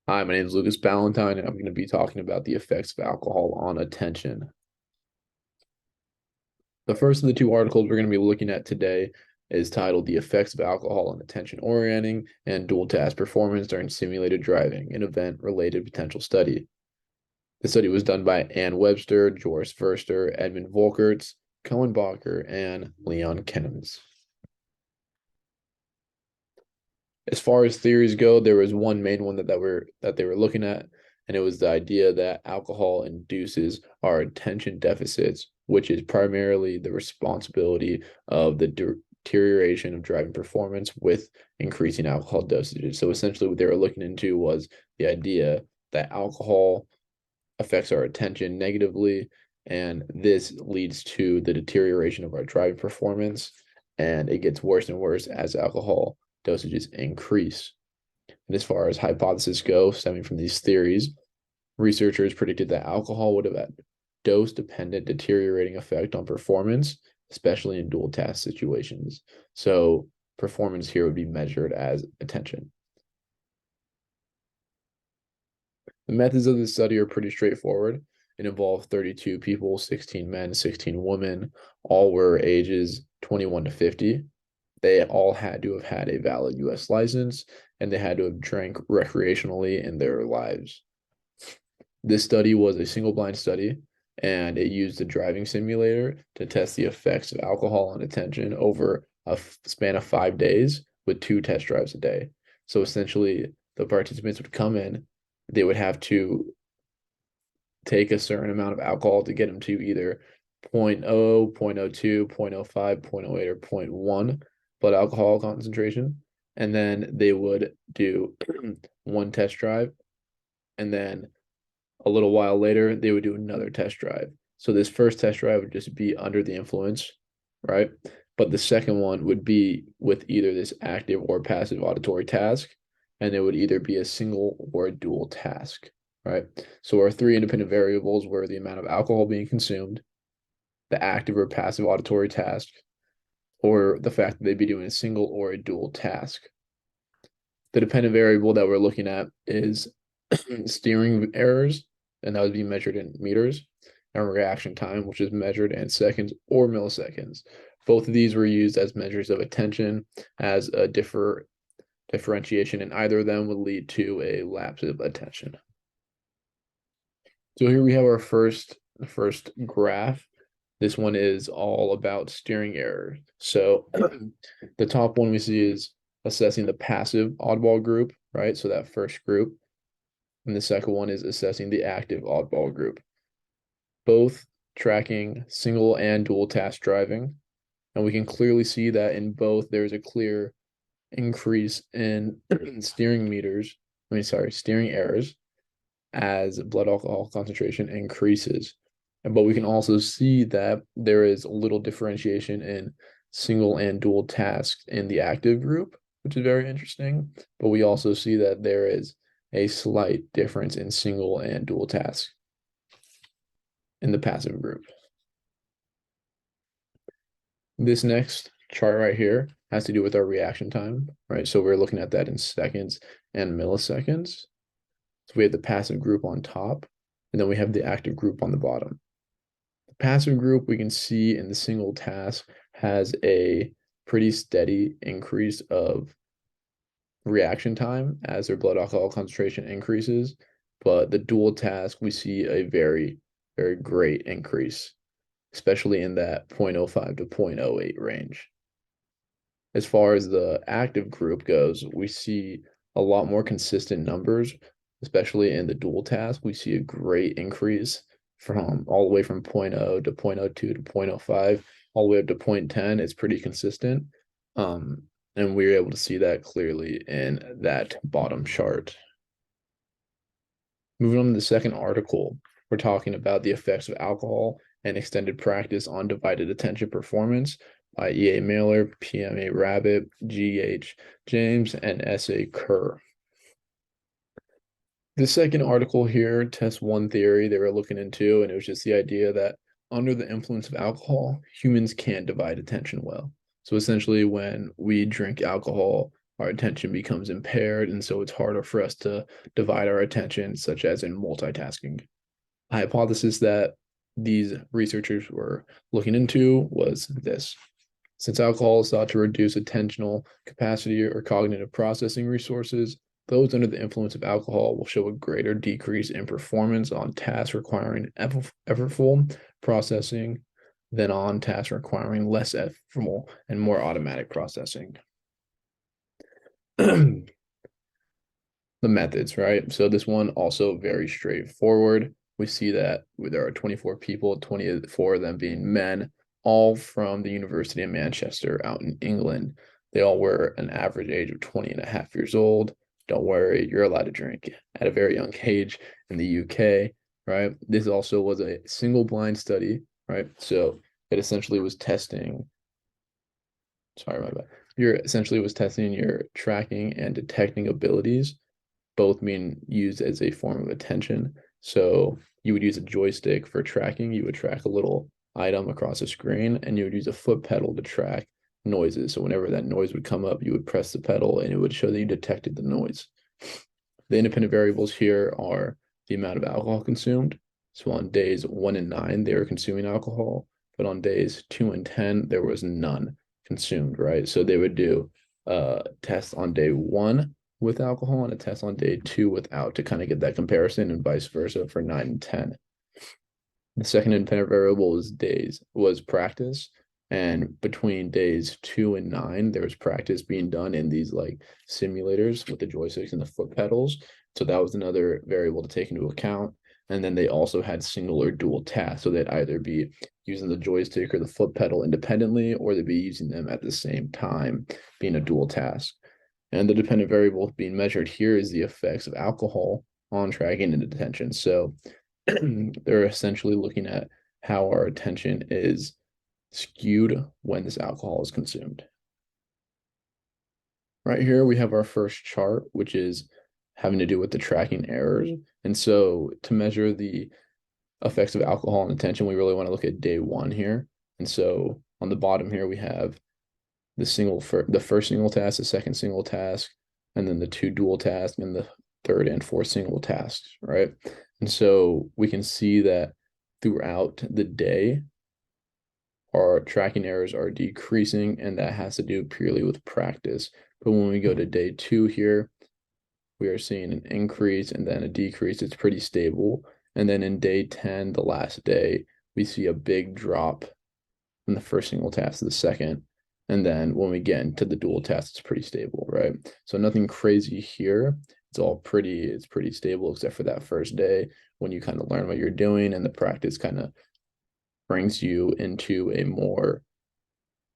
Hi, my name is Lucas Ballantyne, and I'm going to be talking about the effects of alcohol on attention. The first of the two articles we're going to be looking at today is titled The Effects of Alcohol on Attention Orienting and Dual Task Performance During Simulated Driving, an event-related potential study. The study was done by Ann Webster, Joris Verster, Edmund Volkerts, Cohen Bacher, and Leon Kennems. As far as theories go, there was one main one that they were looking at, and it was the idea that alcohol induces our attention deficits, which is primarily the responsibility of the deterioration of driving performance with increasing alcohol dosages. So essentially, what they were looking into was the idea that alcohol affects our attention negatively, and this leads to the deterioration of our driving performance, and it gets worse and worse as alcohol dosages increase. And as far as hypotheses go, stemming from these theories, researchers predicted that alcohol would have a dose-dependent deteriorating effect on performance, especially in dual task situations. So performance here would be measured as attention. The methods of this study are pretty straightforward. It involved 32 people, 16 men, 16 women. All were ages 21 to 50. They all had to have had a valid US license, and they had to have drank recreationally in their lives. This study was a single blind study, and it used a driving simulator to test the effects of alcohol on attention over a span of 5 days with 2 test drives a day. So essentially, the participants would come in, they would have to take a certain amount of alcohol to get them to either 0.0, 0.02, 0.05, 0.08, or 0.1 blood alcohol concentration. And then they would do one test drive. And then a little while later, they would do another test drive. So this first test drive would just be under the influence, right? But the second one would be with either this active or passive auditory task, and it would either be a single or a dual task, right? So our three independent variables were the amount of alcohol being consumed, the active or passive auditory task, or the fact that they'd be doing a single or a dual task. The dependent variable that we're looking at is steering errors, and that would be measured in meters, and reaction time, which is measured in seconds or milliseconds. Both of these were used as measures of attention, as a differentiation in either of them would lead to a lapse of attention. So here we have our first graph. This one is all about steering error. So the top one we see is assessing the passive oddball group, right? So that first group. And the second one is assessing the active oddball group. Both tracking single and dual task driving. And we can clearly see that in both there's a clear increase in steering errors as blood alcohol concentration increases. But we can also see that there is a little differentiation in single and dual tasks in the active group, which is very interesting. But we also see that there is a slight difference in single and dual tasks in the passive group. This next chart right here has to do with our reaction time, right? So we're looking at that in seconds and milliseconds. So we have the passive group on top, and then we have the active group on the bottom. The passive group we can see in the single task has a pretty steady increase of reaction time as their blood alcohol concentration increases, but the dual task we see a very, very great increase, especially in that 0.05 to 0.08 range. As far as the active group goes, we see a lot more consistent numbers, especially in the dual task. We see a great increase from all the way from 0.0 to 0.02 to 0.05, all the way up to 0.10. It's pretty consistent. And we were able to see that clearly in that bottom chart. Moving on to the second article, we're talking about the effects of alcohol and extended practice on divided attention performance by E.A. Mailer, P.M.A. Rabbit, G.H. James, and S.A. Kerr. The second article here tests one theory they were looking into, and it was just the idea that under the influence of alcohol, humans can't divide attention well. So essentially, when we drink alcohol, our attention becomes impaired, and so it's harder for us to divide our attention, such as in multitasking. A hypothesis that these researchers were looking into was this. Since alcohol is thought to reduce attentional capacity or cognitive processing resources, those under the influence of alcohol will show a greater decrease in performance on tasks requiring effortful processing than on tasks requiring less effortful and more automatic processing. The methods, right? So this one also very straightforward. We see that there are 24 people, 24 of them being men, all from the University of Manchester out in England. They all were an average age of 20 and a half years old. Don't worry, you're allowed to drink at a very young age in the UK, right? This also was a single blind study, right? So it essentially was testing, sorry, my bad. You're essentially was testing your tracking and detecting abilities, both being used as a form of attention. So you would use a joystick for tracking. You would track a little item across the screen, and you would use a foot pedal to track noises. So whenever that noise would come up, you would press the pedal and it would show that you detected the noise. The independent variables here are the amount of alcohol consumed. So on days 1 and 9, they were consuming alcohol, but on days 2 and 10, there was none consumed, right? So they would do a test on day 1 with alcohol and a test on day 2 without to kind of get that comparison, and vice versa for 9 and 10. The second independent variable was practice. And between days 2 and 9, there was practice being done in these like simulators with the joysticks and the foot pedals. So that was another variable to take into account. And then they also had single or dual tasks. So they'd either be using the joystick or the foot pedal independently, or they'd be using them at the same time, being a dual task. And the dependent variable being measured here is the effects of alcohol on tracking and attention. So they're essentially looking at how our attention is skewed when this alcohol is consumed. Right here, we have our first chart, which is having to do with the tracking errors. And so to measure the effects of alcohol on attention, we really want to look at day 1 here. And so on the bottom here, we have the first single task, the second single task, and then the 2 dual tasks, and the third and fourth single tasks, right? And so we can see that throughout the day, our tracking errors are decreasing, and that has to do purely with practice. But when we go to day 2 here, we are seeing an increase and then a decrease. It's pretty stable. And then in day 10, the last day, we see a big drop from the first single task to the second. And then when we get into the dual task, it's pretty stable, right? So nothing crazy here. It's pretty stable, except for that first day when you kind of learn what you're doing, and the practice kind of brings you into a more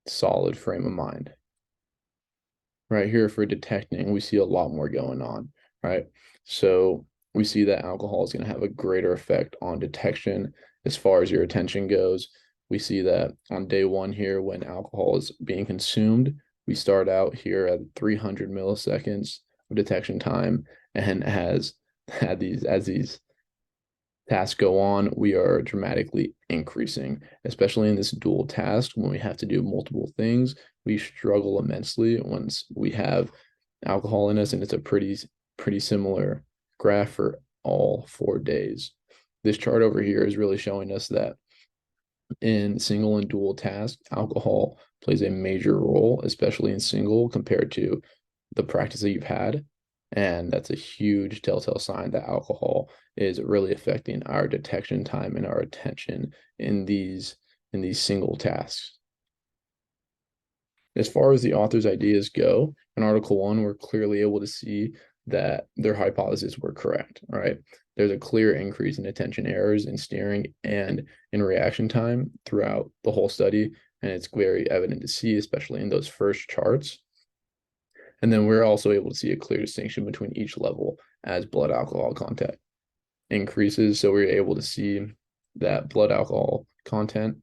solid frame of mind. Right here for detecting, we see a lot more going on, right? So we see that alcohol is going to have a greater effect on detection as far as your attention goes. We see that on day 1 here, when alcohol is being consumed, we start out here at 300 milliseconds of detection time, and as these tasks go on, we are dramatically increasing, especially in this dual task when we have to do multiple things. We struggle immensely once we have alcohol in us, and it's a pretty similar graph for all 4 days. This chart over here is really showing us that in single and dual tasks, alcohol plays a major role, especially in single compared to the practice that you've had. And that's a huge telltale sign that alcohol is really affecting our detection time and our attention in these single tasks. As far as the author's ideas go, in Article 1, we're clearly able to see that their hypotheses were correct, right? There's a clear increase in attention errors in steering and in reaction time throughout the whole study, and it's very evident to see, especially in those first charts. And then we're also able to see a clear distinction between each level as blood alcohol content increases. So we're able to see that blood alcohol content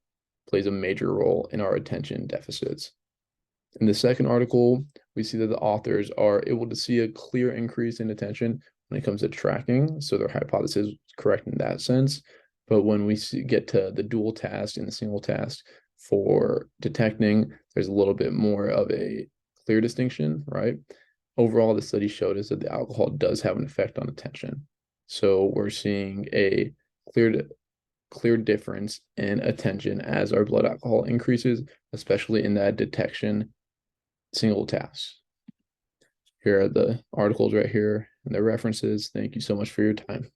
plays a major role in our attention deficits. In the second article, we see that the authors are able to see a clear increase in attention when it comes to tracking. So their hypothesis is correct in that sense. But when we get to the dual task and the single task for detecting, there's a little bit more of a clear distinction, right? overall, the study showed us that the alcohol does have an effect on attention. So we're seeing a clear clear difference in attention as our blood alcohol increases, especially in that detection single tasks. Here are the articles right here and the references. Thank you so much for your time.